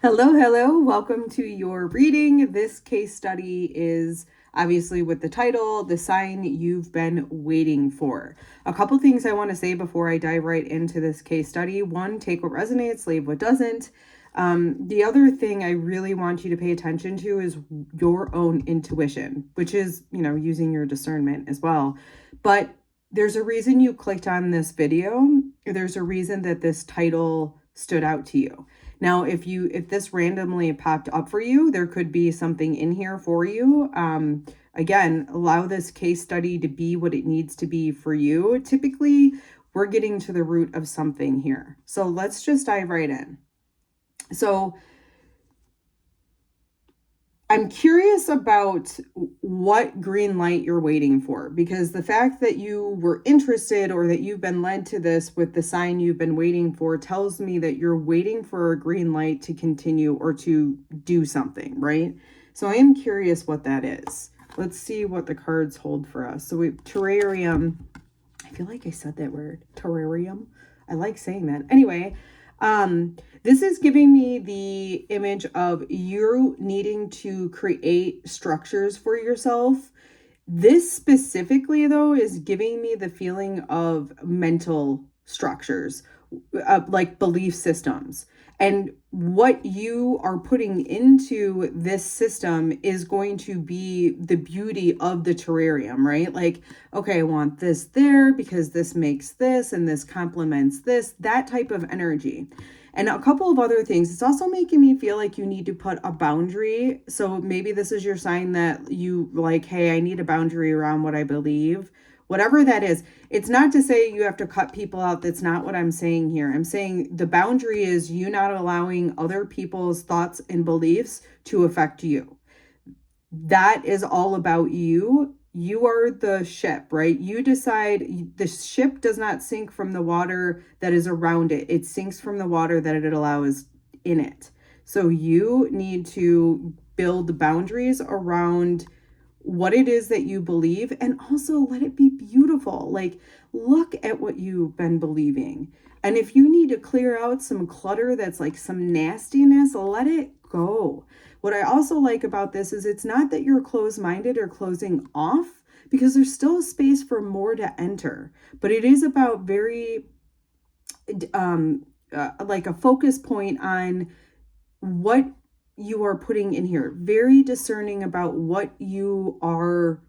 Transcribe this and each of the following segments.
Hello, hello. Welcome to your reading. This case study is obviously with the title, The Sign You've Been Waiting For. A couple things I want to say before I dive right into this case study. One, take what resonates, leave what doesn't. The other thing I really want you to pay attention to is your own intuition, which is, using your discernment as well. But there's a reason you clicked on this video. There's a reason that this title stood out to you. Now, if this randomly popped up for you, there could be something in here for you. Again, allow this case study to be what it needs to be for you. Typically, we're getting to the root of something here. So let's just dive right in. So I'm curious about what green light you're waiting for, because the fact that you were interested or that you've been led to this with the sign you've been waiting for tells me that you're waiting for a green light to continue or to do something, right? So I am curious what that is. Let's see what the cards hold for us. So we have terrarium. I feel like I said that word, terrarium. I like saying that. Anyway, this is giving me the image of you needing to create structures for yourself. This specifically, though, is giving me the feeling of mental structures, like belief systems. And what you are putting into this system is going to be the beauty of the terrarium, right? Like, okay, I want this there because this makes this and this complements this, that type of energy. And a couple of other things. It's also making me feel like you need to put a boundary. So maybe this is your sign that you like, hey, I need a boundary around what I believe. Whatever that is, it's not to say you have to cut people out. That's not what I'm saying here. I'm saying the boundary is you not allowing other people's thoughts and beliefs to affect you. That is all about you. You are the ship, right? You decide. The ship does not sink from the water that is around it. It sinks from the water that it allows in it. So you need to build boundaries around what it is that you believe, and also let it be beautiful. Like, look at what you've been believing. And if you need to clear out some clutter that's like some nastiness, let it go. What I also like about this is it's not that you're closed-minded or closing off, because there's still a space for more to enter. But it is about very like a focus point on what you are putting in here. Very discerning about what you are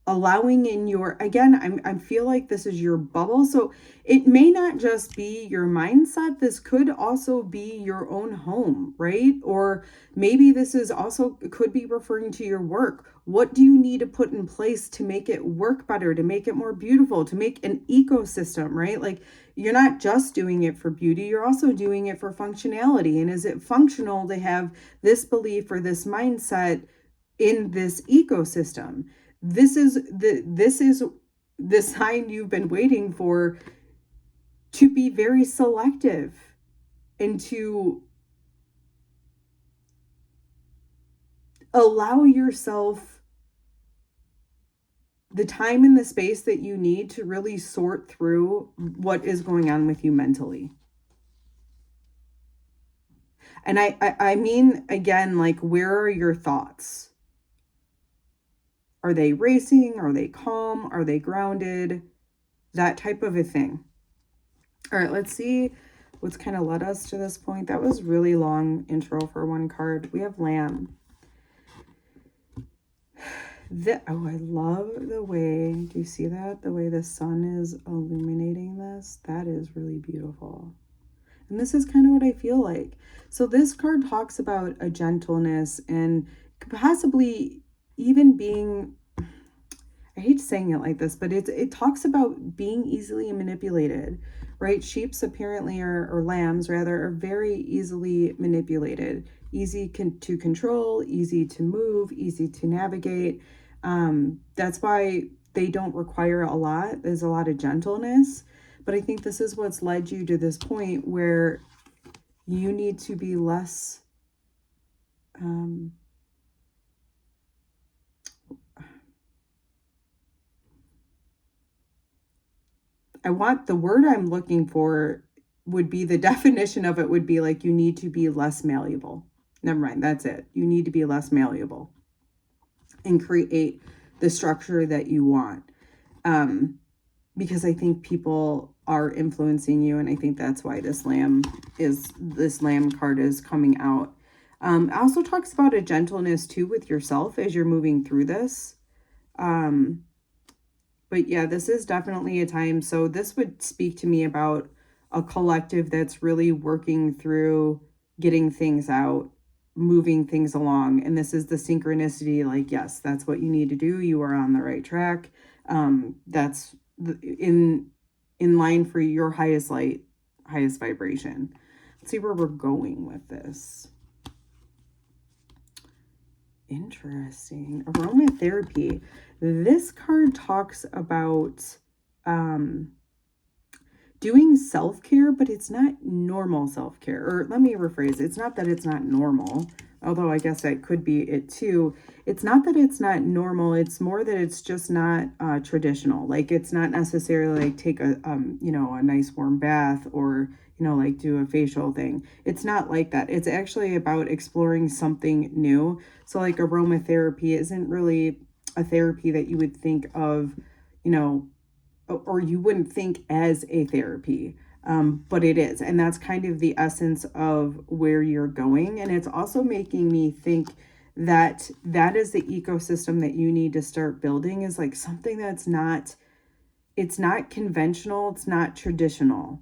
allowing in your, again, I feel like this is your bubble. So it may not just be your mindset. This could also be your own home, right? Or maybe this is also could be referring to your work. What do you need to put in place to make it work better, to make it more beautiful, to make an ecosystem, right? Like, you're not just doing it for beauty, you're also doing it for functionality. And is it functional to have this belief or this mindset in this ecosystem? This is the sign you've been waiting for, to be very selective and to allow yourself the time and the space that you need to really sort through what is going on with you mentally. And I mean, again, like, where are your thoughts? Are they racing? Are they calm? Are they grounded? That type of a thing. All right, let's see what's kind of led us to this point. That was really long intro for one card. We have Lamb. I love the way, do you see that? The way the sun is illuminating this. That is really beautiful. And this is kind of what I feel like. So this card talks about a gentleness and possibly even being, I hate saying it like this, but it talks about being easily manipulated, right? Sheeps apparently or lambs rather, are very easily manipulated, easy to control, easy to move, easy to navigate. That's why they don't require a lot. There's a lot of gentleness, but I think this is what's led you to this point where you need to be less, I want the word I'm looking for would be, the definition of it would be like, you need to be less malleable. Never mind, that's it. You need to be less malleable and create the structure that you want. Because I think people are influencing you, and I think that's why this Lamb card is coming out. It also talks about a gentleness too with yourself as you're moving through this. But yeah, this is definitely a time. So this would speak to me about a collective that's really working through getting things out, moving things along. And this is the synchronicity, like, yes, that's what you need to do. You are on the right track. That's in line for your highest light, highest vibration. Let's see where we're going with this. Interesting. Aromatherapy. This card talks about doing self-care, but it's not normal self-care. Or let me rephrase. It's not that it's not normal, although I guess that could be it too. It's not that it's not normal. It's more that it's just not traditional. Like, it's not necessarily like take a a nice warm bath, or like do a facial thing. It's not like that. It's actually about exploring something new. So like aromatherapy isn't really a therapy that you would think of, or you wouldn't think as a therapy. But it is. And that's kind of the essence of where you're going. And it's also making me think that that is the ecosystem that you need to start building, is like something that's not, it's not conventional. It's not traditional.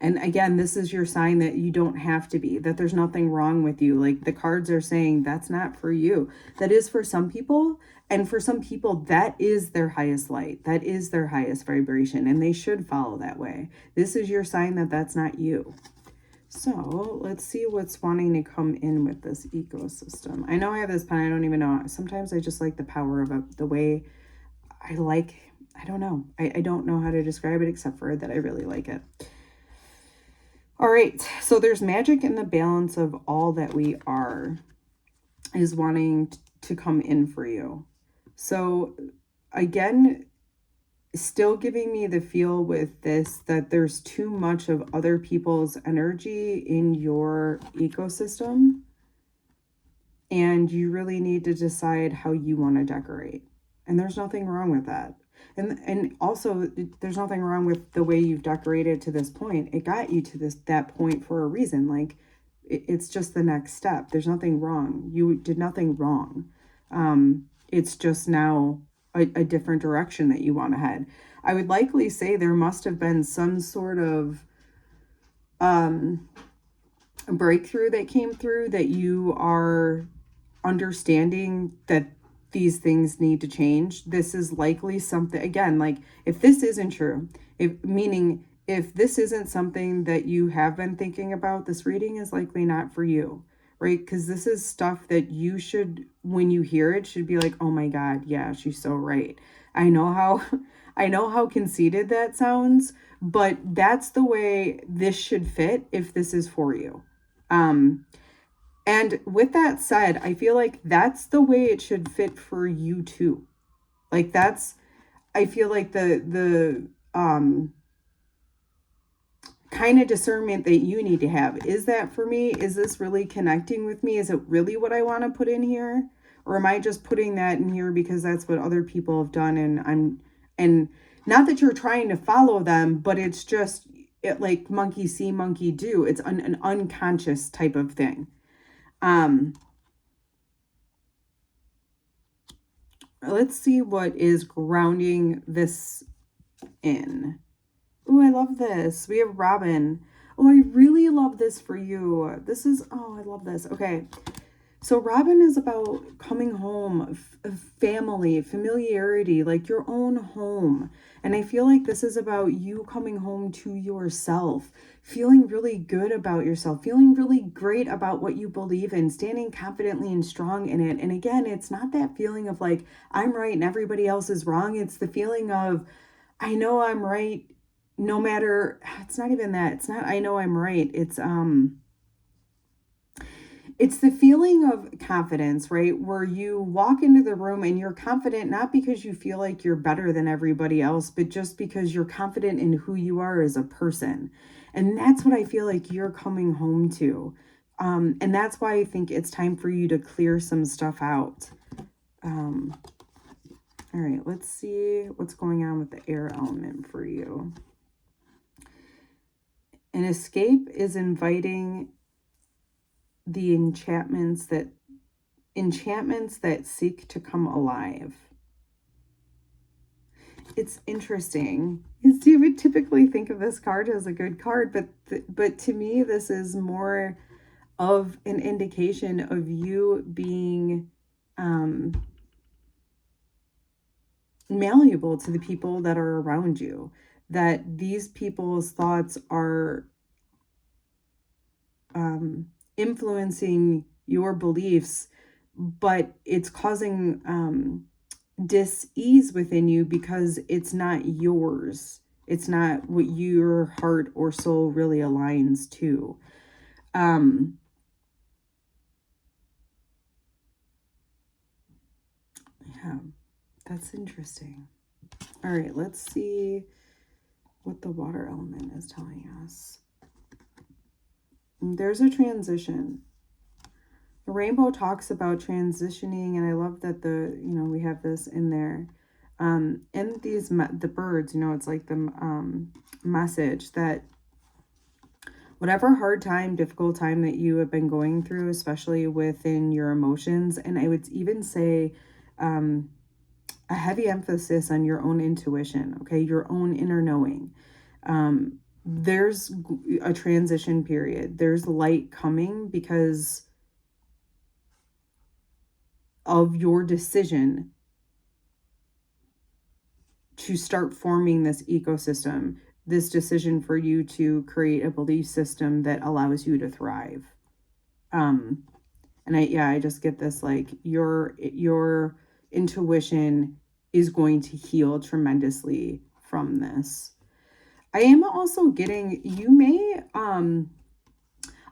And again, this is your sign that you don't have to be, that there's nothing wrong with you. Like, the cards are saying that's not for you. That is for some people. And for some people, that is their highest light. That is their highest vibration. And they should follow that way. This is your sign that that's not you. So let's see what's wanting to come in with this ecosystem. I know I have this pen. I don't even know. Sometimes I just like the power of it, the way I like, I don't know. I don't know how to describe it except for that I really like it. All right, so there's magic in the balance of all that we are is wanting to come in for you. So again, still giving me the feel with this that there's too much of other people's energy in your ecosystem, and you really need to decide how you want to decorate. And there's nothing wrong with that. And also, there's nothing wrong with the way you've decorated to this point. It got you to that point for a reason. Like, it's just the next step. There's nothing wrong. You did nothing wrong. It's just now a different direction that you want to head. I would likely say there must have been some sort of breakthrough that came through, that you are understanding that these things need to change. This is likely something, again, like, if this isn't true, if this isn't something that you have been thinking about, this reading is likely not for you, right? Because this is stuff that you should, when you hear it, should be like, oh my God, yeah, she's so right. I know how conceited that sounds, but that's the way this should fit if this is for you. And with that said, I feel like that's the way it should fit for you too. Like, I feel like the kind of discernment that you need to have. Is that for me? Is this really connecting with me? Is it really what I want to put in here? Or am I just putting that in here because that's what other people have done, and not that you're trying to follow them, but it's just like monkey see, monkey do. It's an unconscious type of thing. Let's see what is grounding this in. Oh, I love this. We have Robin. Oh, I really love this for you. This is, oh, I love this. Okay. So Robin is about coming home, family, familiarity, like your own home. And I feel like this is about you coming home to yourself, feeling really good about yourself, feeling really great about what you believe in, standing confidently and strong in it. And again, it's not that feeling of like, I'm right and everybody else is wrong. It's the feeling of, I know I'm right, no matter, it's not even that. It's not, I know I'm right. It's the feeling of confidence, right? Where you walk into the room and you're confident, not because you feel like you're better than everybody else, but just because you're confident in who you are as a person. And that's what I feel like you're coming home to. And that's why I think it's time for you to clear some stuff out. All right, let's see what's going on with the air element for you. An escape is inviting the enchantments that seek to come alive. It's interesting. You would typically think of this card as a good card, but to me, this is more of an indication of you being malleable to the people that are around you, that these people's thoughts are influencing your beliefs, but it's causing dis-ease within you because it's not yours. It's not what your heart or soul really aligns to. Yeah, that's interesting. All right, let's see what the water element is telling us. There's a transition. The rainbow talks about transitioning, and I love that we have this in there. And the birds, it's like the message that whatever hard time, difficult time that you have been going through, especially within your emotions, and I would even say a heavy emphasis on your own intuition, okay, your own inner knowing. There's a transition period. There's light coming because of your decision to start forming this ecosystem, this decision for you to create a belief system that allows you to thrive. And I just get this, like, your intuition is going to heal tremendously from this. I am also getting, you may,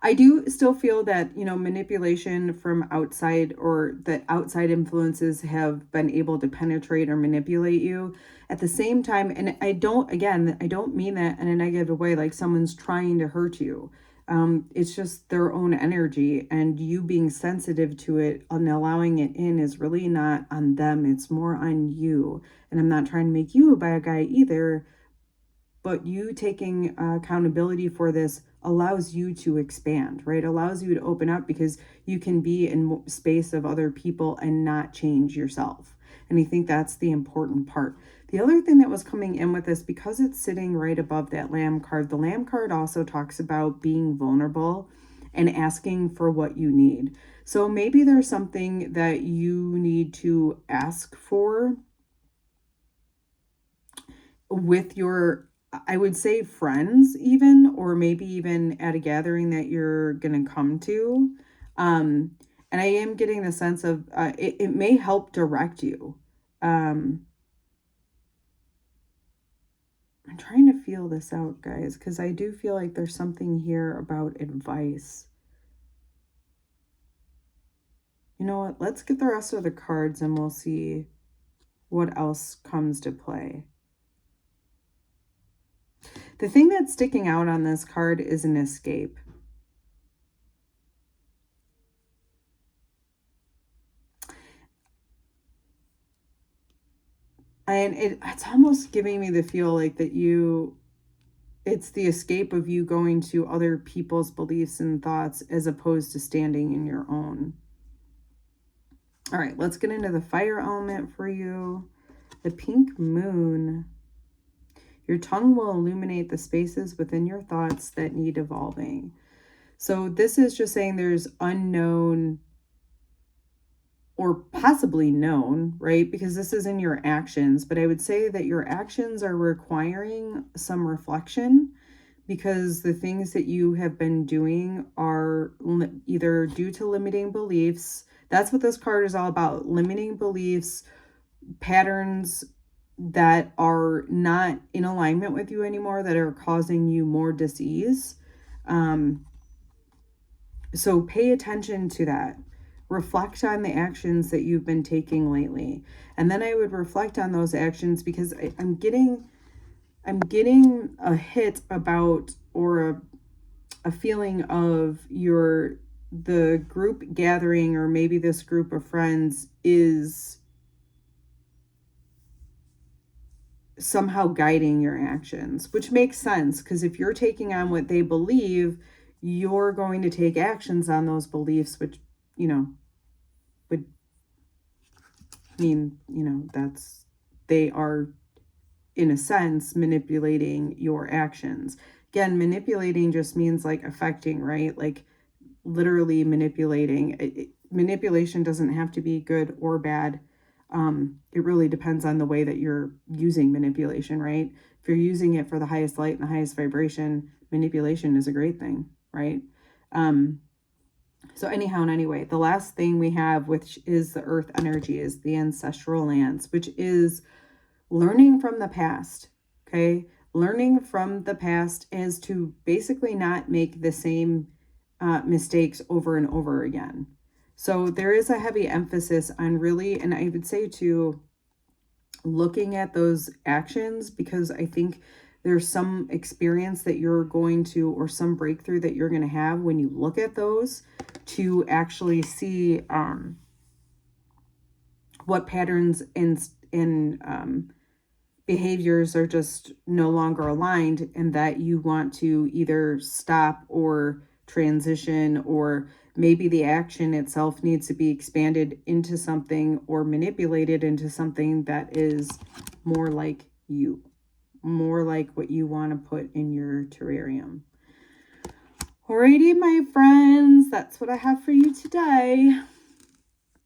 I do still feel that, manipulation from outside, or that outside influences have been able to penetrate or manipulate you at the same time. And I don't mean that in a negative way, like someone's trying to hurt you. It's just their own energy, and you being sensitive to it and allowing it in is really not on them. It's more on you. And I'm not trying to make you a bad guy either, but you taking accountability for this allows you to expand, right? Allows you to open up, because you can be in space of other people and not change yourself. And I think that's the important part. The other thing that was coming in with this, because it's sitting right above that Lamb card, the Lamb card also talks about being vulnerable and asking for what you need. So maybe there's something that you need to ask for with your, I would say, friends even, or maybe even at a gathering that you're going to come to. And I am getting the sense of it may help direct you. I'm trying to feel this out, guys, because I do feel like there's something here about advice. You know what? Let's get the rest of the cards and we'll see what else comes to play. The thing that's sticking out on this card is an escape. And it's almost giving me the feel like that it's the escape of you going to other people's beliefs and thoughts as opposed to standing in your own. All right, let's get into the fire element for you. The pink moon. Your tongue will illuminate the spaces within your thoughts that need evolving. So this is just saying there's unknown or possibly known, right? Because this is in your actions, but I would say that your actions are requiring some reflection, because the things that you have been doing are either due to limiting beliefs. That's what this card is all about. Limiting beliefs, patterns that are not in alignment with you anymore, that are causing you more dis-ease. So pay attention to that. Reflect on the actions that you've been taking lately. And then I would reflect on those actions, because I'm getting a hit about, or a feeling of the group gathering, or maybe this group of friends is somehow guiding your actions, which makes sense, because if you're taking on what they believe, you're going to take actions on those beliefs, which, would mean, they are, in a sense, manipulating your actions. Again, manipulating just means like affecting, right? Like literally manipulating. Manipulation doesn't have to be good or bad. It really depends on the way that you're using manipulation, right? If you're using it for the highest light and the highest vibration, manipulation is a great thing, right? So anyhow and anyway, the last thing we have, which is the earth energy, is the ancestral lands, which is learning from the past, okay? Learning from the past is to basically not make the same mistakes over and over again. So there is a heavy emphasis on really, and I would say too, looking at those actions, because I think there's some experience that you're going to, or some breakthrough that you're going to have when you look at those, to actually see what patterns in behaviors are just no longer aligned, and that you want to either stop or transition, or maybe the action itself needs to be expanded into something, or manipulated into something that is more like you, more like what you want to put in your terrarium. Alrighty, my friends, that's what I have for you today.